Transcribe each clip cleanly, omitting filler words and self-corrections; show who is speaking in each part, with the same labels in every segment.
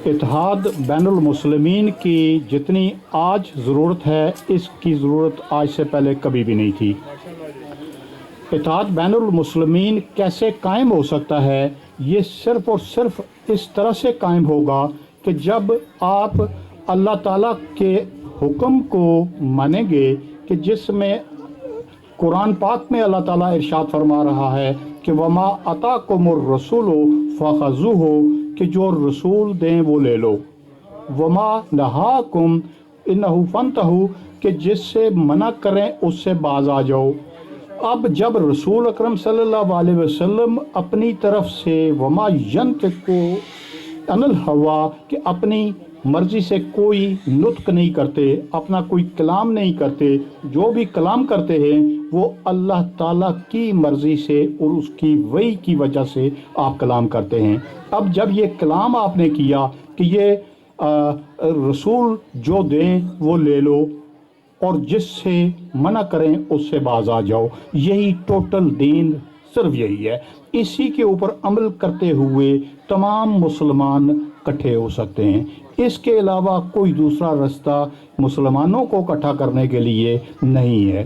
Speaker 1: اتحاد بین المسلمین کی جتنی آج ضرورت ہے اس کی ضرورت آج سے پہلے کبھی بھی نہیں تھی۔ اتحاد بین المسلمین کیسے قائم ہو سکتا ہے؟ یہ صرف اور صرف اس طرح سے قائم ہوگا کہ جب آپ اللہ تعالیٰ کے حکم کو مانیں گے کہ جس میں قرآن پاک میں اللہ تعالیٰ ارشاد فرما رہا ہے کہ وما آتاکم الرسول فخذوہ، کہ جو رسول دیں وہ لے لو، وما نہاکم انہ فانتہوا، کہ جس سے منع کریں اس سے باز آ جاؤ۔ اب جب رسول اکرم صلی اللہ علیہ وسلم اپنی طرف سے وما ینطق عن الہوا، کہ اپنی مرضی سے کوئی نطق نہیں کرتے، اپنا کوئی کلام نہیں کرتے، جو بھی کلام کرتے ہیں وہ اللہ تعالیٰ کی مرضی سے اور اس کی وحی کی وجہ سے آپ کلام کرتے ہیں۔ اب جب یہ کلام آپ نے کیا کہ یہ رسول جو دیں وہ لے لو اور جس سے منع کریں اس سے باز آ جاؤ، یہی ٹوٹل دین صرف یہی ہے۔ اسی کے اوپر عمل کرتے ہوئے تمام مسلمان اکٹھے ہو سکتے ہیں۔ اس کے علاوہ کوئی دوسرا رستہ مسلمانوں کو اکٹھا کرنے کے لیے نہیں ہے۔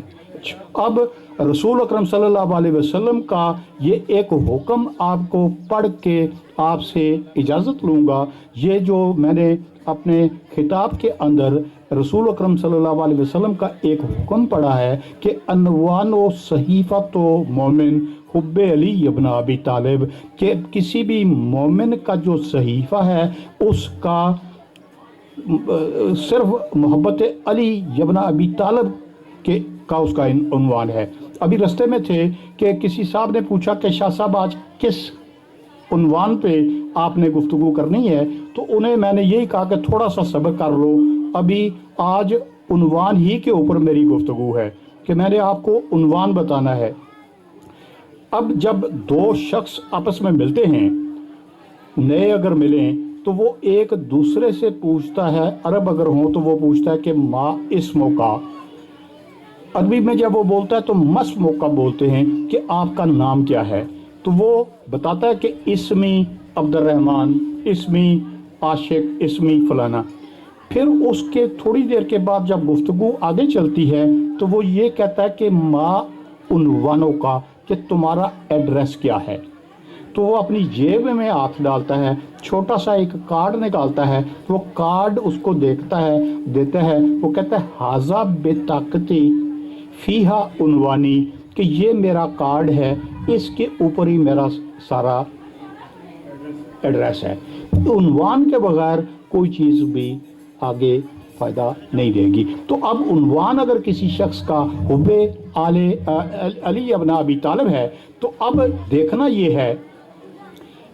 Speaker 1: اب رسول اکرم صلی اللہ علیہ وسلم کا یہ ایک حکم آپ کو پڑھ کے آپ سے اجازت لوں گا۔ یہ جو میں نے اپنے خطاب کے اندر رسول اکرم صلی اللہ علیہ وسلم کا ایک حکم پڑھا ہے کہ عنوان و صحیفۃ و مومن حب علی ابن ابی طالب، کہ کسی بھی مومن کا جو صحیفہ ہے اس کا صرف محبت علی ابن ابی طالب کا اس کا عنوان ہے۔ ابھی رستے میں تھے کہ کسی صاحب نے پوچھا کہ شاہ صاحب آج کس عنوان پہ آپ نے گفتگو کرنی ہے، تو انہیں میں نے یہی کہا کہ تھوڑا سا صبر کر لو، ابھی آج عنوان ہی کے اوپر میری گفتگو ہے کہ میں نے آپ کو عنوان بتانا ہے۔ اب جب دو شخص آپس میں ملتے ہیں، نئے اگر ملیں تو وہ ایک دوسرے سے پوچھتا ہے، عرب اگر ہوں تو وہ پوچھتا ہے کہ ما اسمو کا، عربی میں جب وہ بولتا ہے تو مسمو کا بولتے ہیں کہ آپ کا نام کیا ہے، تو وہ بتاتا ہے کہ اسمی عبد الرحمن، اسمی عاشق، اسمی فلانا۔ پھر اس کے تھوڑی دیر کے بعد جب گفتگو آگے چلتی ہے تو وہ یہ کہتا ہے کہ ما عنوانوں کا، کہ تمہارا ایڈریس کیا ہے۔ تو وہ اپنی جیب میں ہاتھ ڈالتا ہے، چھوٹا سا ایک کارڈ نکالتا ہے، وہ کارڈ اس کو دیتا ہے، وہ کہتا ہے ھذا بطاقتی فیہا عنوانی، کہ یہ میرا کارڈ ہے، اس کے اوپر ہی میرا سارا ایڈریس ہے۔ عنوان کے بغیر کوئی چیز بھی آگے فائدہ نہیں دے گی۔ تو اب عنوان اگر کسی شخص کا حب علی ابن ابی طالب ہے تو اب دیکھنا یہ ہے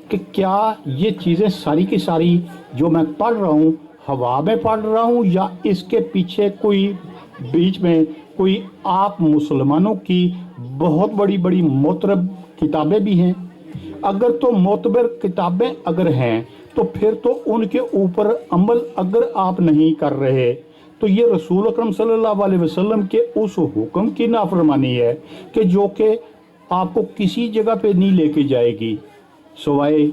Speaker 1: کہ کیا یہ چیزیں ساری کی ساری جو میں پڑھ رہا ہوں ہوا میں پڑھ رہا ہوں، یا اس کے پیچھے کوئی بیچ میں کوئی آپ مسلمانوں کی بہت بڑی بڑی معتبر کتابیں بھی ہیں۔ اگر تو معتبر کتابیں اگر ہیں تو پھر تو ان کے اوپر عمل اگر آپ نہیں کر رہے تو یہ رسول اکرم صلی اللہ علیہ وسلم کے اس حکم کی نافرمانی ہے کہ جو کہ آپ کو کسی جگہ پہ نہیں لے کے جائے گی سوائے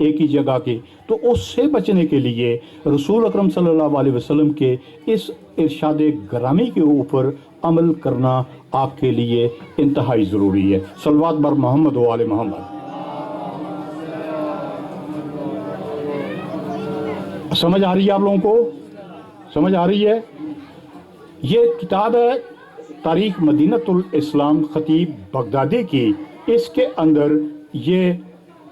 Speaker 1: ایک ہی جگہ کے۔ تو اس سے بچنے کے لیے رسول اکرم صلی اللہ علیہ وسلم کے اس ارشاد گرامی کے اوپر عمل کرنا آپ کے لیے انتہائی ضروری ہے۔ صلوات بر محمد و آل محمد۔ سمجھ آ رہی ہے آپ لوگوں کو؟ سمجھ آ رہی ہے؟ یہ کتاب ہے تاریخ مدینۃ الاسلام خطیب بغدادی کی۔ اس کے اندر یہ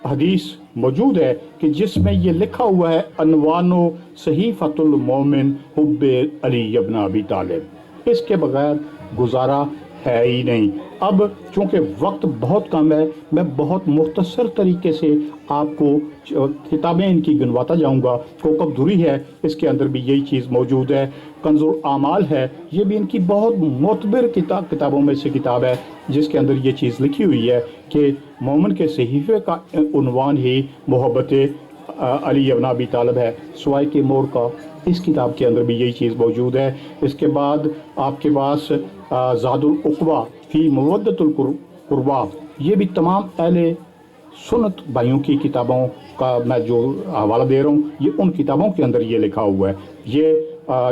Speaker 1: حدیث موجود ہے کہ جس میں یہ لکھا ہوا ہے عنوان و صحیفۃ المومن حب علی ابن ابی طالب۔ اس کے بغیر گزارا ہے ہی نہیں۔ اب چونکہ وقت بہت کم ہے، میں بہت مختصر طریقے سے آپ کو کتابیں ان کی گنواتا جاؤں گا۔ کوکب دوری ہے، اس کے اندر بھی یہی چیز موجود ہے۔ کنز الاعمال ہے، یہ بھی ان کی بہت معتبر کتابوں میں سے کتاب ہے جس کے اندر یہ چیز لکھی ہوئی ہے کہ مومن کے صحیفے کا عنوان ہی محبت علی ابن ابی طالب ہے، سوائے کے مور کا۔ اس کتاب کے اندر بھی یہی چیز موجود ہے۔ اس کے بعد آپ کے پاس زاد العقبہ فی مودۃ القربہ، یہ بھی تمام اہل سنت بھائیوں کی کتابوں کا میں جو حوالہ دے رہا ہوں، یہ ان کتابوں کے اندر یہ لکھا ہوا ہے. یہ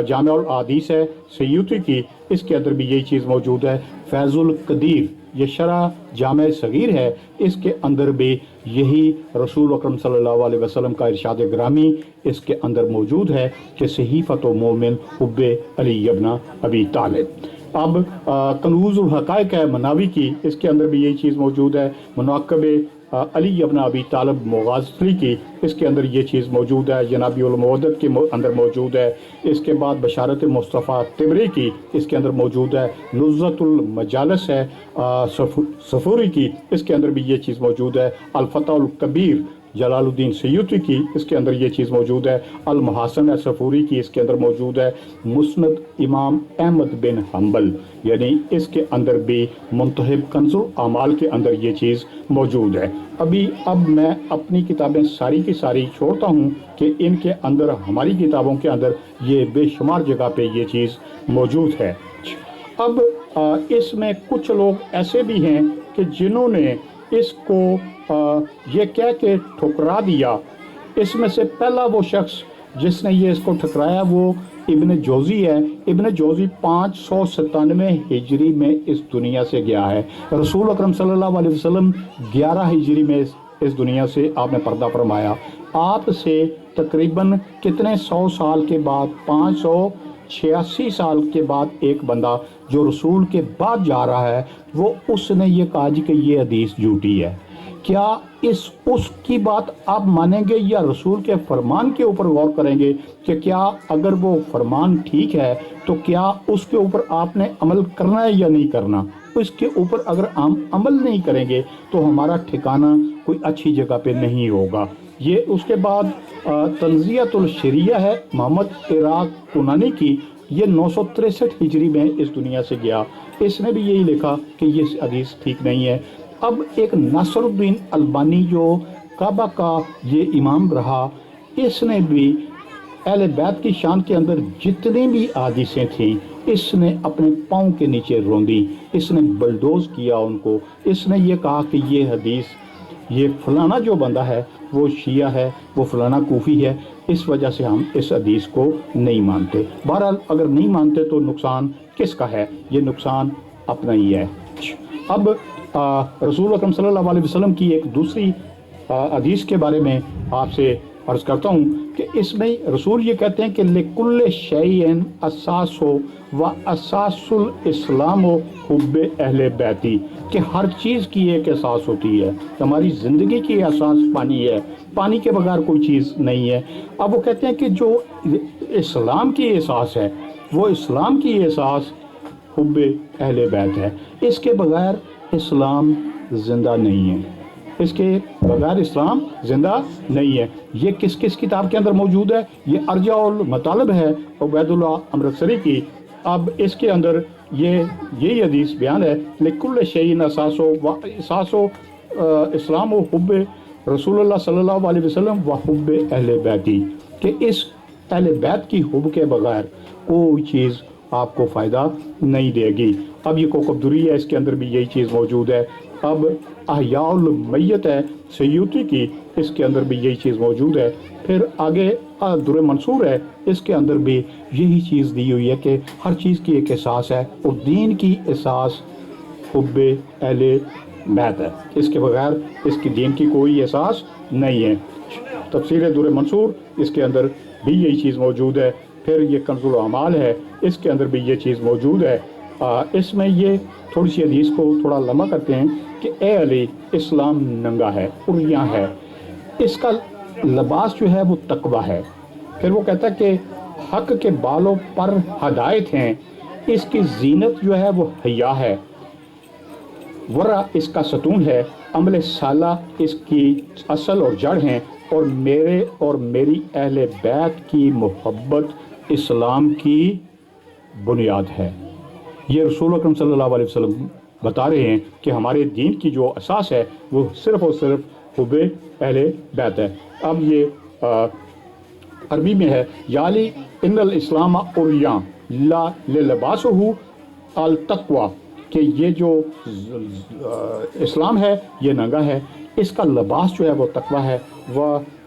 Speaker 1: جامع الحدیث ہے سیوطی کی، اس کے اندر بھی یہی چیز موجود ہے. فیض القدیر یہ شرح جامع صغیر ہے، اس کے اندر بھی یہی رسول اکرم صلی اللہ علیہ وسلم کا ارشاد گرامی اس کے اندر موجود ہے کہ صحیفۃ و مومن حب علی ابن ابی طالب. اب کنوز الحقائق ہے مناوی کی، اس کے اندر بھی یہی چیز موجود ہے. مناقب علی ابن ابی طالب مغازلی کی، اس کے اندر یہ چیز موجود ہے. جنابی المودت کے اندر موجود ہے. اس کے بعد بشارت مصطفیٰ طبری کی، اس کے اندر موجود ہے. نزہۃ المجالس ہے صفوری کی، اس کے اندر بھی یہ چیز موجود ہے. الفتح الکبیر جلال الدین سیوطی کی، اس کے اندر یہ چیز موجود ہے. المحاسن ہے صفوری کی، اس کے اندر موجود ہے. مسند امام احمد بن حنبل یعنی اس کے اندر بھی منتخب کنز الاعمال کے اندر یہ چیز موجود ہے. اب میں اپنی کتابیں ساری کی ساری چھوڑتا ہوں کہ ان کے اندر ہماری کتابوں کے اندر یہ بے شمار جگہ پہ یہ چیز موجود ہے. اب اس میں کچھ لوگ ایسے بھی ہیں کہ جنہوں نے اس کو یہ کہہ کے ٹھکرا دیا. اس میں سے پہلا وہ شخص جس نے یہ اس کو ٹھکرایا وہ ابن جوزی ہے. ابن جوزی 597 ہجری میں اس دنیا سے گیا ہے. رسول اکرم صلی اللہ علیہ وسلم 11 ہجری میں اس دنیا سے آپ نے پردہ فرمایا. آپ سے تقریباً کتنے 100 سال کے بعد 586 سال کے بعد ایک بندہ جو رسول کے بعد جا رہا ہے وہ اس نے یہ کہا جی کہ یہ حدیث جھوٹی ہے. کیا اس کی بات آپ مانیں گے یا رسول کے فرمان کے اوپر غور کریں گے کہ کیا اگر وہ فرمان ٹھیک ہے تو کیا اس کے اوپر آپ نے عمل کرنا ہے یا نہیں کرنا؟ اس کے اوپر اگر ہم عمل نہیں کریں گے تو ہمارا ٹھکانہ کوئی اچھی جگہ پہ نہیں ہوگا. یہ اس کے بعد تنزیۃ الشریعہ ہے محمد عراق کنانی کی، یہ 963 ہجری میں اس دنیا سے گیا. اس نے بھی یہی لکھا کہ یہ حدیث ٹھیک نہیں ہے. اب ایک ناصر الدین البانی جو کعبہ کا یہ امام رہا، اس نے بھی اہل بیت کی شان کے اندر جتنی بھی حدیثیں تھیں اس نے اپنے پاؤں کے نیچے روندی، اس نے بلڈوز کیا ان کو. اس نے یہ کہا کہ یہ حدیث یہ فلانا جو بندہ ہے وہ شیعہ ہے، وہ فلانا کوفی ہے، اس وجہ سے ہم اس حدیث کو نہیں مانتے. بہرحال اگر نہیں مانتے تو نقصان کس کا ہے؟ یہ نقصان اپنا ہی ہے. اب رسول اکرم صلی اللہ علیہ وسلم کی ایک دوسری حدیث کے بارے میں آپ سے عرض کرتا ہوں کہ اس میں رسول یہ کہتے ہیں کہ لِكُلِّ شَيْءٍ أَسَاسٌ وَأَسَاسُ الْإِسْلَامُ حُبُّ اہل بیتی، کہ ہر چیز کی ایک اساس ہوتی ہے. ہماری زندگی کی اساس پانی ہے، پانی کے بغیر کوئی چیز نہیں ہے. اب وہ کہتے ہیں کہ جو اسلام کی اساس ہے وہ اسلام کی اساس حب اہل بیت ہے. اس کے بغیر اسلام زندہ نہیں ہے، اس کے بغیر اسلام زندہ نہیں ہے. یہ کس کس کتاب کے اندر موجود ہے؟ یہ ارجع المطالب ہے عبید اللہ امرتسری کی. اب اس کے اندر یہی حدیث بیان ہے لِكُلِّ شَيْءٍ أَسَاسُ اسلام و حب رسول اللہ صلی اللہ علیہ وسلم و حب اہل بیتی، کہ اس اہل بیت کی حب کے بغیر کوئی چیز آپ کو فائدہ نہیں دے گی. اب یہ کوکب دری ہے، اس کے اندر بھی یہی چیز موجود ہے. اب احیاء المیت ہے سیوطی کی، اس کے اندر بھی یہی چیز موجود ہے. پھر آگے در منصور ہے، اس کے اندر بھی یہی چیز دی ہوئی ہے کہ ہر چیز کی ایک اساس ہے اور دین کی اساس حب اہل بیت ہے. اس کے بغیر اس کی دین کی کوئی اساس نہیں ہے. تفسیر در منصور اس کے اندر بھی یہی چیز موجود ہے. پھر یہ کنز الاعمال ہے، اس کے اندر بھی یہ چیز موجود ہے. اس میں یہ تھوڑی سی حدیث کو تھوڑا لمبا کرتے ہیں کہ اے علی اسلام ننگا ہے، عریاں ہے، اس کا لباس جو ہے وہ تقویٰ ہے. پھر وہ کہتا ہے کہ حق کے بالوں پر ہدایت ہیں، اس کی زینت جو ہے وہ حیا ہے، ورا اس کا ستون ہے، عمل صالح اس کی اصل اور جڑ ہیں، اور میرے اور میری اہل بیت کی محبت اسلام کی بنیاد ہے. یہ رسول اکرم صلی اللہ علیہ وسلم بتا رہے ہیں کہ ہمارے دین کی جو اساس ہے وہ صرف اور صرف حب اہل بیت ہے. اب یہ عربی میں ہے یا علی ان الاسلام عریاں لا للباسہ التقویٰ، کہ یہ جو اسلام ہے یہ ننگا ہے، اس کا لباس جو ہے وہ تقویٰ ہے. وہ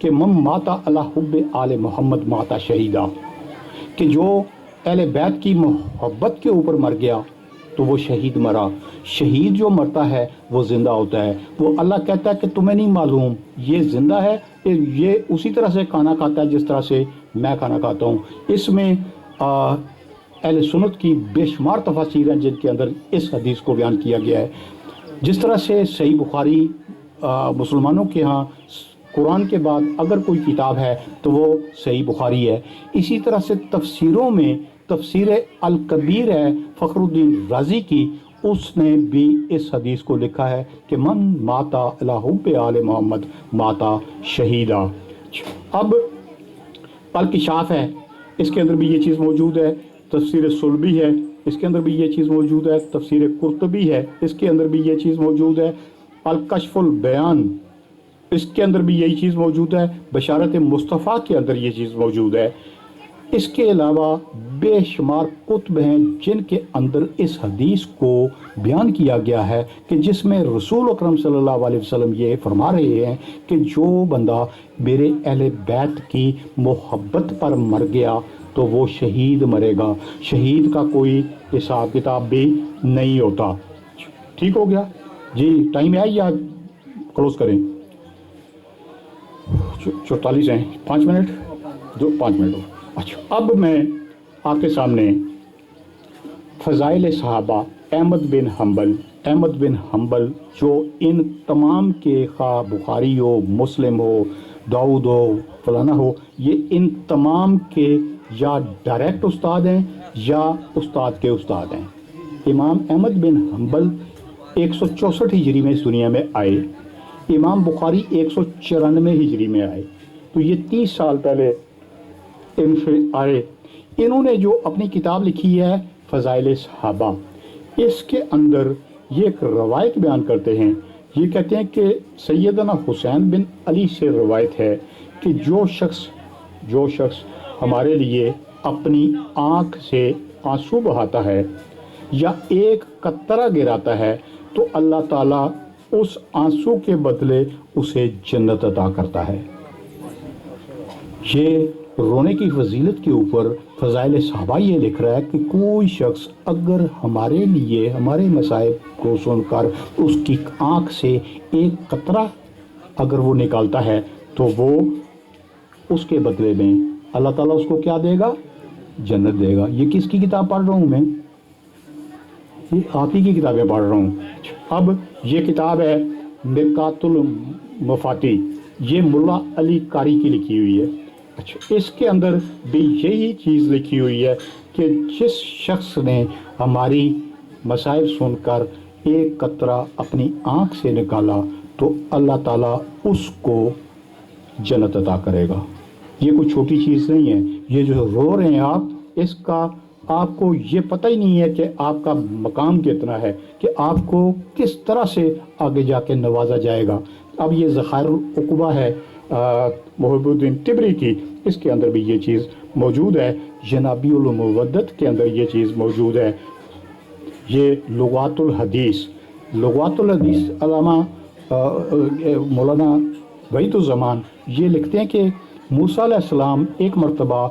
Speaker 1: کہ من ماتا اللہ حب آل محمد ماتا شہیدہ، کہ جو اہل بیت کی محبت کے اوپر مر گیا تو وہ شہید مرا۔ شہید جو مرتا ہے وہ زندہ ہوتا ہے۔ وہ اللہ کہتا ہے کہ تمہیں نہیں معلوم یہ زندہ ہے، یہ اسی طرح سے کھانا کھاتا ہے جس طرح سے میں کھانا کھاتا ہوں۔ اس میں اہل سنت کی بے شمار تفاسیر ہیں جن کے اندر اس حدیث کو بیان کیا گیا ہے۔ جس طرح سے صحیح بخاری مسلمانوں کے ہاں قرآن کے بعد اگر کوئی کتاب ہے تو وہ صحیح بخاری ہے، اسی طرح سے تفسیروں میں تفسیر الکبیر ہے فخر الدین رازی کی، اس نے بھی اس حدیث کو لکھا ہے کہ من ماتا علی حب آل محمد ماتا شہیدہ۔ اب الکشاف ہے، اس کے اندر بھی یہ چیز موجود ہے۔ تفسیر سلبی ہے، اس کے اندر بھی یہ چیز موجود ہے۔ تفسیر قرطبی ہے، اس کے اندر بھی یہ چیز موجود ہے۔ الکشف البیان، اس کے اندر بھی یہی چیز موجود ہے۔ بشارت مصطفیٰ کے اندر یہ چیز موجود ہے۔ اس کے علاوہ بے شمار کتب ہیں جن کے اندر اس حدیث کو بیان کیا گیا ہے کہ جس میں رسول اکرم صلی اللہ علیہ وسلم یہ فرما رہے ہیں کہ جو بندہ میرے اہل بیت کی محبت پر مر گیا تو وہ شہید مرے گا۔ شہید کا کوئی حساب کتاب بھی نہیں ہوتا۔ ٹھیک ہو گیا جی؟ ٹائم ہے یا کلوز کریں؟ 44 ہیں، 5 منٹ، 5 منٹ ہو۔ اچھا، اب میں آپ کے سامنے فضائل صحابہ احمد بن حنبل جو ان تمام کے خواہ بخاری ہو، مسلم ہو، داؤد ہو، فلانا ہو، یہ ان تمام کے یا ڈائریکٹ استاد ہیں یا استاد کے استاد ہیں۔ امام احمد بن حنبل 164 ہجری میں اس دنیا میں آئے، امام بخاری 194 ہجری میں آئے، تو یہ 30 سال پہلے ان سے آئے۔ انہوں نے جو اپنی کتاب لکھی ہے فضائل صحابہ، اس کے اندر یہ ایک روایت بیان کرتے ہیں۔ یہ کہتے ہیں کہ سیدنا حسین بن علی سے روایت ہے کہ جو شخص ہمارے لیے اپنی آنکھ سے آنسو بہاتا ہے یا ایک قطرہ گراتا ہے تو اللہ تعالیٰ اس آنسو کے بدلے اسے جنت عطا کرتا ہے۔ یہ رونے کی فضیلت کے اوپر فضائل صحابہ یہ لکھ رہا ہے کہ کوئی شخص اگر ہمارے لیے ہمارے مصائب کو سن کر اس کی آنکھ سے ایک قطرہ اگر وہ نکالتا ہے تو وہ اس کے بدلے میں اللہ تعالیٰ اس کو کیا دے گا؟ جنت دے گا۔ یہ کس کی کتاب پڑھ رہا ہوں میں؟ یہ آپ ہی کی کتابیں پڑھ رہا ہوں۔ اب یہ کتاب ہے مرقات المفاتیح، یہ ملا علی قاری کی لکھی ہوئی ہے۔ اچھا، اس کے اندر بھی یہی چیز لکھی ہوئی ہے کہ جس شخص نے ہماری مصائب سن کر ایک قطرہ اپنی آنکھ سے نکالا تو اللہ تعالیٰ اس کو جنت عطا کرے گا۔ یہ کوئی چھوٹی چیز نہیں ہے۔ یہ جو رو رہے ہیں آپ، اس کا آپ کو یہ پتہ ہی نہیں ہے کہ آپ کا مقام کتنا ہے، کہ آپ کو کس طرح سے آگے جا کے نوازا جائے گا۔ اب یہ ذخائر العقبہ ہے محب الدین طبری کی، اس کے اندر بھی یہ چیز موجود ہے۔ جنابی المودت کے اندر یہ چیز موجود ہے۔ یہ لغات الحدیث علامہ مولانا وحید الزمان یہ لکھتے ہیں کہ موسیٰ علیہ السلام ایک مرتبہ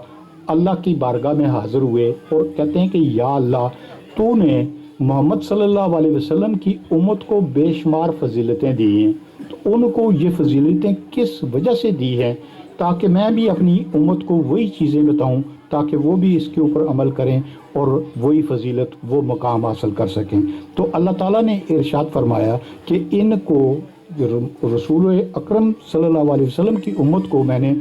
Speaker 1: اللہ کی بارگاہ میں حاضر ہوئے اور کہتے ہیں کہ یا اللہ، تو نے محمد صلی اللہ علیہ وسلم کی امت کو بے شمار فضیلتیں دی ہیں، تو ان کو یہ فضیلتیں کس وجہ سے دی ہیں تاکہ میں بھی اپنی امت کو وہی چیزیں بتاؤں تاکہ وہ بھی اس کے اوپر عمل کریں اور وہی فضیلت وہ مقام حاصل کر سکیں۔ تو اللہ تعالیٰ نے ارشاد فرمایا کہ ان کو رسول اکرم صلی اللہ علیہ وسلم کی امت کو میں نے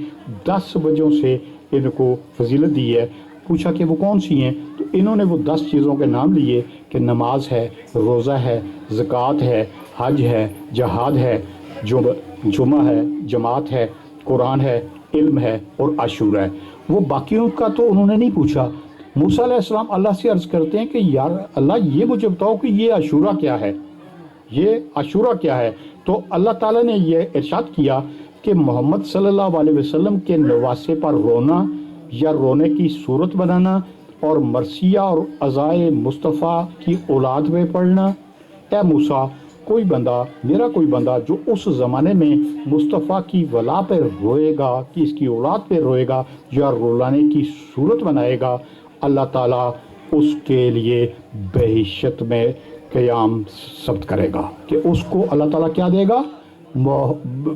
Speaker 1: 10 وجہوں سے ان کو فضیلت دی ہے۔ پوچھا کہ وہ کون سی ہیں، تو انہوں نے وہ 10 چیزوں کے نام لیے کہ نماز ہے، روزہ ہے، زکوٰۃ ہے، حج ہے، جہاد ہے، جمعہ ہے، جماعت ہے، قرآن ہے، علم ہے اور عاشورہ ہے۔ وہ باقیوں کا تو انہوں نے نہیں پوچھا۔ موسیٰ علیہ السلام اللہ سے عرض کرتے ہیں کہ یار اللہ، یہ مجھے بتاؤ کہ یہ عاشورہ کیا ہے، یہ عاشورہ کیا ہے؟ تو اللہ تعالیٰ نے یہ ارشاد کیا کہ محمد صلی اللہ علیہ وسلم کے نواسے پر رونا یا رونے کی صورت بنانا اور مرثیہ اور عزائے مصطفیٰ کی اولاد میں پڑھنا۔ اے موسیٰ، کوئی بندہ میرا کوئی بندہ جو اس زمانے میں مصطفیٰ کی ولا پہ روئے گا، کہ اس کی اولاد پہ روئے گا یا رولانے کی صورت بنائے گا، اللہ تعالیٰ اس کے لیے بہشت میں قیام ثبت کرے گا، کہ اس کو اللہ تعالیٰ کیا دے گا؟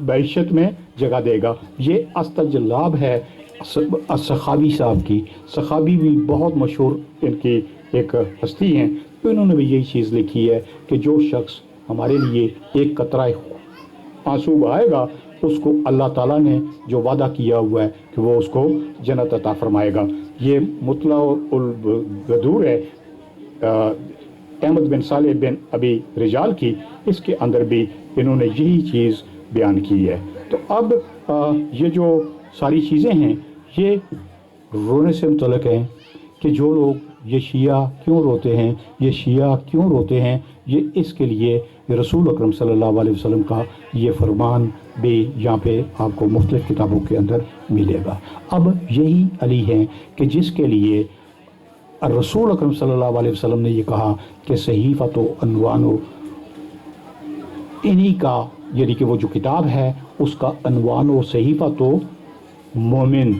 Speaker 1: بہشت میں جگہ دے گا۔ یہ استجلاب ہے سخاوی صاحب کی۔ سخاوی بھی بہت مشہور ان کی ایک ہستی ہیں، انہوں نے بھی یہی چیز لکھی ہے کہ جو شخص ہمارے لیے ایک قطرہ آنسو بہائے گا، اس کو اللہ تعالیٰ نے جو وعدہ کیا ہوا ہے کہ وہ اس کو جنت عطا فرمائے گا۔ یہ مطلع الغدور ہے احمد بن صالح بن ابی رجال کی، اس کے اندر بھی انہوں نے یہی چیز بیان کی ہے۔ تو اب یہ جو ساری چیزیں ہیں یہ رونے سے متعلق ہیں، کہ جو لوگ یہ شیعہ کیوں روتے ہیں، یہ شیعہ کیوں روتے ہیں، یہ اس کے لیے رسول اکرم صلی اللہ علیہ وسلم کا یہ فرمان بھی یہاں پہ آپ کو مختلف کتابوں کے اندر ملے گا۔ اب یہی علی ہیں کہ جس کے لیے رسول اکرم صلی اللہ علیہ وسلم نے یہ کہا کہ صحیفۃ و عنوان و انہی کا، یعنی کہ وہ جو کتاب ہے اس کا عنوان و صحیفۃ و مومن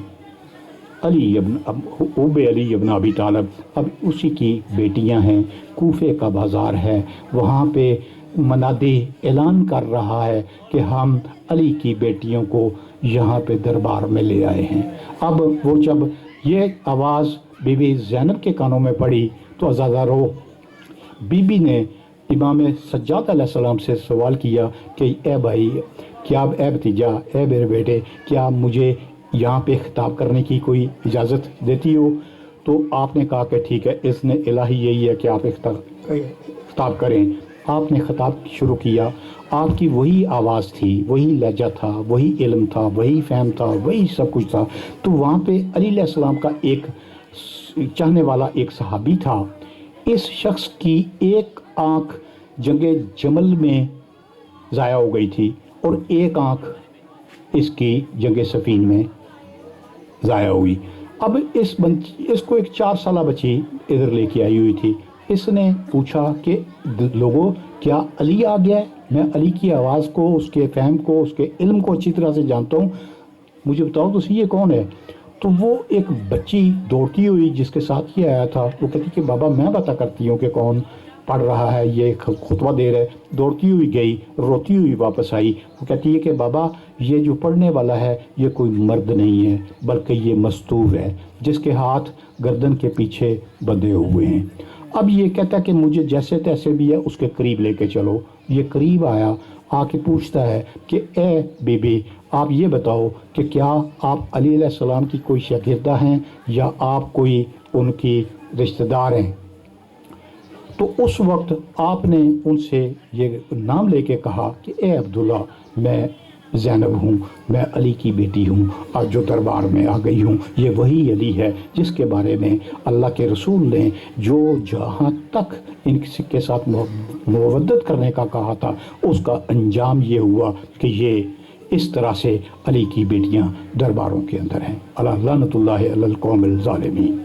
Speaker 1: علی ابن ابی طالب۔ اب اسی کی بیٹیاں ہیں، کوفے کا بازار ہے، وہاں پہ منادی اعلان کر رہا ہے کہ ہم علی کی بیٹیوں کو یہاں پہ دربار میں لے آئے ہیں۔ اب وہ جب یہ آواز بی بی زینب کے کانوں میں پڑی تو عزادہ رو بی بی نے امام سجاد علیہ السلام سے سوال کیا کہ اے بھائی، کیا اے بھتیجا، اے میرے بیٹے، کیا مجھے یہاں پہ خطاب کرنے کی کوئی اجازت دیتی ہو؟ تو آپ نے کہا کہ ٹھیک ہے، اس نے الہی یہی ہے کہ آپ خطاب کریں۔ آپ نے خطاب شروع کیا، آپ کی وہی آواز تھی، وہی لہجہ تھا، وہی علم تھا، وہی فہم تھا، وہی سب کچھ تھا۔ تو وہاں پہ علی علیہ السلام کا ایک چاہنے والا ایک صحابی تھا، اس شخص کی ایک آنکھ جنگ جمل میں ضائع ہو گئی تھی اور ایک آنکھ اس کی جنگ صفین میں ضائع ہوئی۔ اب اس کو ایک 4 سالہ بچی ادھر لے کے آئی ہوئی تھی۔ اس نے پوچھا کہ لوگوں، کیا علی آ گیا ہے؟ میں علی کی آواز کو، اس کے فہم کو، اس کے علم کو اچھی طرح سے جانتا ہوں، مجھے بتاؤ تو یہ کون ہے؟ تو وہ ایک بچی دوڑتی ہوئی جس کے ساتھ یہ آیا تھا، وہ کہتی کہ بابا میں بتا کرتی ہوں کہ کون پڑھ رہا ہے، یہ خطبہ دے رہے۔ دوڑتی ہوئی گئی، روتی ہوئی واپس آئی، وہ کہتی ہے کہ بابا یہ جو پڑھنے والا ہے یہ کوئی مرد نہیں ہے بلکہ یہ مستور ہے جس کے ہاتھ گردن کے پیچھے بندھے ہوئے ہیں۔ اب یہ کہتا ہے کہ مجھے جیسے تیسے بھی ہے اس کے قریب لے کے چلو۔ یہ قریب آیا، آ کے پوچھتا ہے کہ اے بی بی، آپ یہ بتاؤ کہ کیا آپ علی علیہ السلام کی کوئی شاگردہ ہیں یا آپ کوئی ان کی رشتہ دار ہیں؟ تو اس وقت آپ نے ان سے یہ نام لے کے کہا کہ اے عبداللہ، میں زینب ہوں، میں علی کی بیٹی ہوں، اور جو دربار میں آ گئی ہوں یہ وہی علی ہے جس کے بارے میں اللہ کے رسول نے جو جہاں تک ان کے ساتھ مودت کرنے کا کہا تھا اس کا انجام یہ ہوا کہ یہ اس طرح سے علی کی بیٹیاں درباروں کے اندر ہیں۔ اللہ لعنت اللہ علی القوم الظالمین۔